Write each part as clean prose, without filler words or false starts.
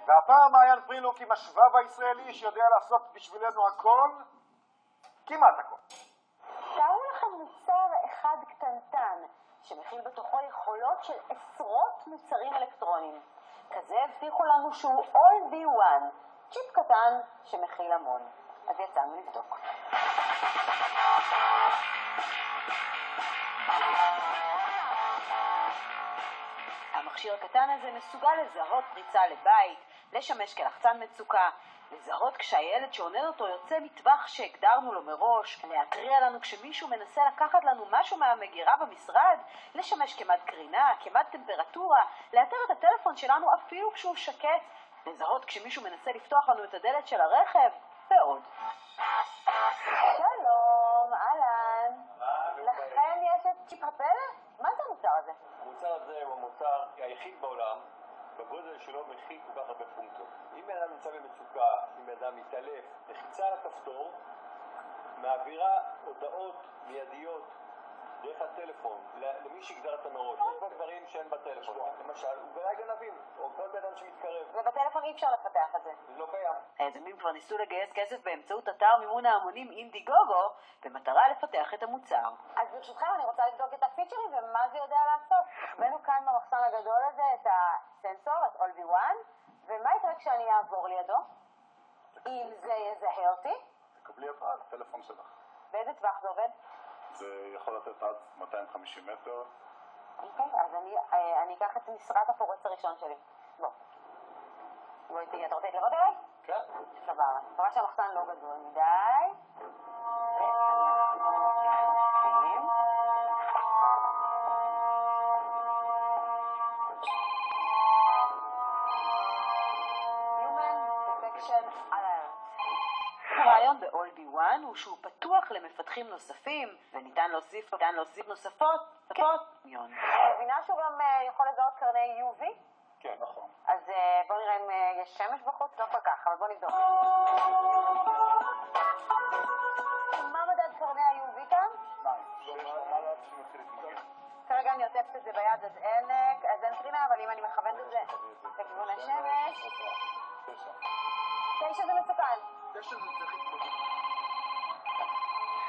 והפעם מעיין פרילוק עם השבב הישראלי שיודע לעשות בשבילנו הכל, כמעט הכל. תארו לכם מוצר אחד קטנטן, שמכיל בתוכו יכולות של עשרות מוצרים אלקטרוניים. כזה הבטיחו לנו שהוא All V1, צ'יפ קטן שמכיל המון. אז יצאנו לבדוק. המכשיר הקטן הזה מסוגל לזהות פריצה לבית, לשמש כלחצן מצוקה, לזהות כשהילד שעונד אותו יוצא מטווח שהגדרנו לו מראש, להתריע לנו כשמישהו מנסה לקחת לנו משהו מהמגירה במשרד, לשמש כמד קרינה, כמד טמפרטורה, לאתר את הטלפון שלנו אפילו כשהוא שקט, לזהות כשמישהו מנסה לפתוח לנו את הדלת של הרכב, ועוד. שלום, אהלן. לכם יש את צ'יפ הפלא? מה זה המוצר הזה? המוצר הזה הוא המוצר היחיד בעולם בגודל שלו מכיל כל כך הרבה פונקציות. אם אדם נמצא במצוקה, אם אדם מתעלף, לחיצה על הכפתור מעבירה הודעות מיידיות דרך הטלפון למי שהגדרת מראש. יש בה דברים שאין בטלפון, למשל הוא גלאי גנבים או כל בן שמתקרב. ובטלפון אי אפשר לפתח את זה. זה לא קיים. היזמים כבר ניסו לגייס כסף באמצעות אתר מימון ההמונים אינדיגוגו במטרה לפתח את המוצר. אז ברשותכם אני רוצה לבדוק את הפיצ'רים ומה זה יודע לעשות. הבאנו כאן במחסן הגדול הזה את הסנסור, את All V1, ומה יקרה כשאני אעבור לידו? אם זה יזהה אותי? תקבלי את הטלפון שלך. באיזה טווח זה עובד? זה יכול לתת עד 250 מטר. אוקיי, אז אני אקח את משרת הפורץ הראשון שלי. בוא איתי, אתה רוצה להתלוות אליי? כן. סבבה. מקווה שהמחסן לא גדול מדי. Human Detection Alert. הרעיון ב-All V1 הוא שהוא פתוח למפתחים נוספים, וניתן להוסיף נוספות. מיון. אני מבינה שהוא גם יכול לזהות קרני UV? כן, נכון. אז בואו נראה אם יש שמש בחוץ, לא כל כך, אבל בואו נבדוק. מה מדד קרני ה-UV כאן? 2. כרגע אני עוטפת את זה ביד, אז אין קרינה, אבל אם אני מכוונת את זה לכיוון השמש... 9 זה מסוכן. 9 זה צריך להתקדם.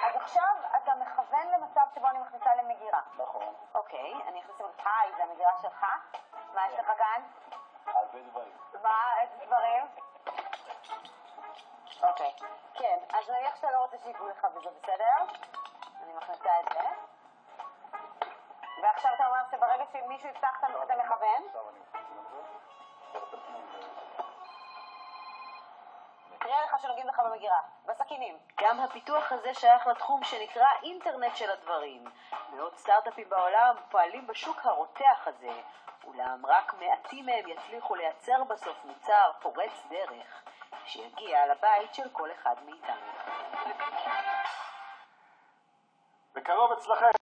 אז עכשיו אתה מכוון למצב שבו אני מכניסה למגירה. נכון. אוקיי, אני אכניס למגירה. היי, זה המגירה שלך? מה יש לך כאן? הרבה דברים. מה? איזה דברים? אוקיי. כן, אז נניח שאתה לא רוצה שיגעו לך בזה, בסדר? אני מכניסה את זה. ועכשיו אתה אומר שברגע שמישהו יפתח אתה מכוון? עכשיו אני מכניס לזה. תראה לך שנוגעים לך במגירה, בסכינים. גם הפיתוח הזה שייך לתחום שנקרא אינטרנט של הדברים. מאות סטארט-אפים בעולם פועלים בשוק הרותח הזה, אולם רק מעטים מהם יצליחו לייצר בסוף מוצר פורץ דרך, שיגיע לבית של כל אחד מאיתנו. בקרוב אצלכם.